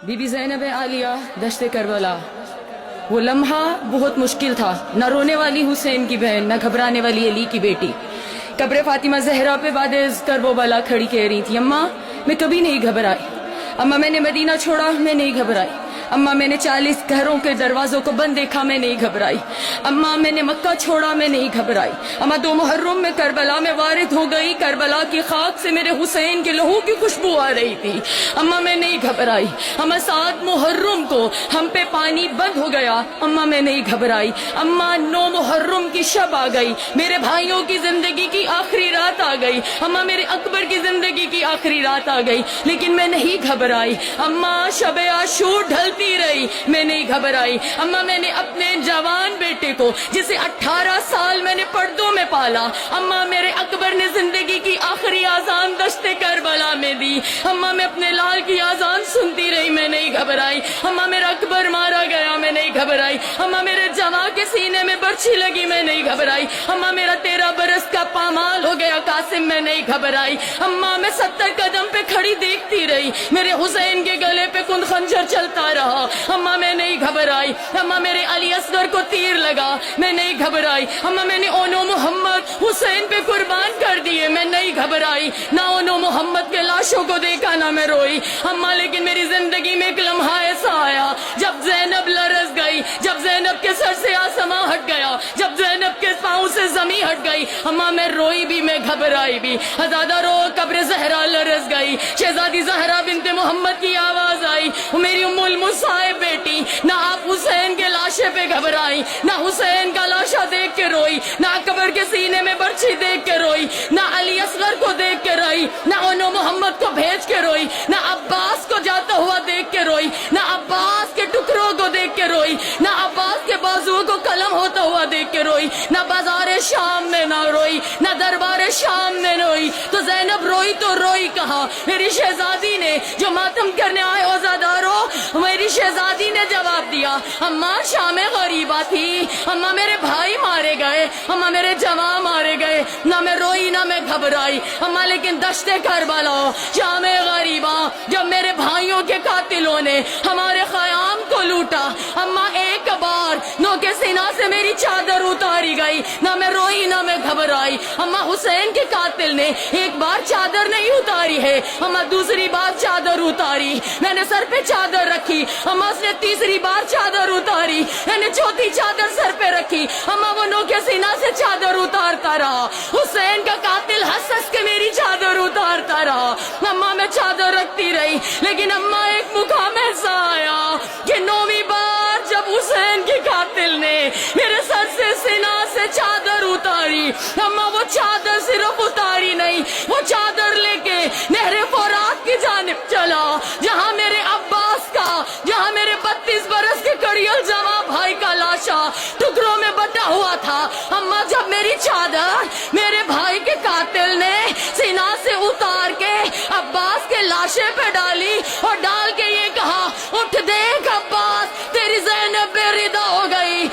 Be be زینب عالیہ دشت کربلا، وہ لمحہ بہت مشکل تھا، نہ رونے والی حسین کی بہن، نہ گھبرانے والی علی کی بیٹی۔ قبر فاطمہ زہرا پہ بعد کرب و بلا کھڑی کہہ رہی تھی، اماں میں کبھی نہیں گھبرائی، اماں میں نے مدینہ چھوڑا میں نہیں گھبرائی، اماں میں نے 40 گھروں کے دروازوں کو بند دیکھا میں نہیں گھبرائی، اماں میں نے مکہ چھوڑا میں نہیں گھبرائی، اماں 2 محرم میں کربلا میں وارد ہو گئی، کربلا کی خاک سے میرے حسین کے لہو کی خوشبو آ رہی تھی، اماں میں نہیں گھبرائی، اماں 7 محرم کو ہم پہ پانی بند ہو گیا، اماں میں نہیں گھبرائی، اماں 9 محرم کی شب آ گئی، میرے بھائیوں کی زندگی کی آخری رات آ گئی، اماں میرے اکبر کی زندگی کی آخری رات آ گئی، لیکن میں نہیں گھبرائی، اماں شب عاشور ڈھلتی رہی میں نہیں گھبرائی، اماں میں نے اپنے جوان بیٹے کو جسے 18 سال میں نے پردوں میں پالا، اماں میرے اکبر نے زندگی کی آخری آذان دشت کربلا میں دی، اماں میں اپنے لال کی آذان سنتی رہی میں نہیں گھبرائی، اماں میرا اکبر مارا گیا میں نہیں گھبرائی، اماں میرے جواں کے سینے میں برچھی لگی میں نہیں گھبرائی، اماں میرا 13 برس کا پامال ہو گیا قاسم میں نہیں گھبرائی، اماں میں 70 قدم پہ کھڑی دیکھتی رہی میرے حسین کے گلے پہ کن خنجر چلتا رہا، اماں میں نہیں گھبرائی، اماں میرے علی اصغر کو تیر لگا میں نہیں گھبرائی، اماں میں نے اونو محمد حسین پہ قربان کر دیے میں نہیں گھبرائی، نہ اونو محمد کے لاشوں کو دیکھا نہ میں روئی، اماں لیکن میری زندگی میں ایک لمحہ ایسا آیا جب زینب لرز گئی، جب زینب کے سر سے آسماں ہٹ گیا، جب زینب کے پاؤں سے زمین ہٹ گئی، اماں میں روئی بھی میں گھبرائی بھی، ہزادہ رو قبر زہرا لرز گئی، شہزادی زہرا بنت محمد کی آواز آئی، میری ام المصائب بیٹی، نہ آپ حسین کے لاشے پہ گھبرائی، نہ حسین کا لاشا دیکھ کے روئی، نہ اکبر کے سینے میں برچھی دیکھ کے روئی، نہ علی اصغر کو دیکھ کے روئی، نہ اونو محمد کو بھیج کے روئی، نہ عباس کو جاتا ہوا دیکھ کے روئی، نہ عباس کے ٹکڑوں کو دیکھ کے روئی، نہ عباس کے بازو کو قلم ہوتا ہوا دیکھ کے روئی، نہ بازار شام میں نہ روئی، نہ دربار شام میں روئی، تو زینب روئی تو روئی کہاں؟ میری شہزادی نے جو ماتم کرنے آئے عزادارو، میری شہزادی نے جواب دیا، اماں شام غریبہ تھی، اماں میرے بھائی مارے گئے، اماں میرے جوان مارے گئے، نہ میں روئی نہ میں گھبرائی، اماں لیکن دشت کربلا شام غریبہ جب میرے بھائیوں کے قاتلوں نے ہمارے خیام کو لوٹا، اماں ایک بار نو کے سینہ سے میری چادر اتاری گئی، نہ میں روئی نہ میں گھبرائی، اماں حسین کے قاتل نے ایک بار چادر نہیں اتاری ہے، اماں دوسری بار چادر اتاری، میں نے سر پہ چادر رکھی، اماں اس نے تیسری بار چادر اتاری، میں نے چوتھی چادر سر پہ رکھی، اماں وہ نو کے سینہ سے چادر اتارتا رہا، حسین کا قاتل ہنس ہنس کے میری چادر اتارتا رہا، اماں میں چادر رکھتی رہی، لیکن اماں ایک مقام ایسا آیا کہ 9ویں بار جب حسین کے قاتل نے میرے سر سے سینہ سے چادر اتاری، اماں وہ چادر صرف اتاری نہیں، وہ چادر لے کے نہر فرات کی جانب چلا، جہاں میرے عباس کا، جہاں میرے 32 برس کے کڑیل جوان بھائی کا لاشا ٹکڑوں میں بٹا ہوا تھا، اماں جب میری چادر میرے بھائی کے قاتل نے سینہ سے اتار کے عباس کے لاشے پہ ڈالی اور ڈال کے یہ کہا، اٹھ دیکھ عباس تیری زینب بے ردا ہو گئی،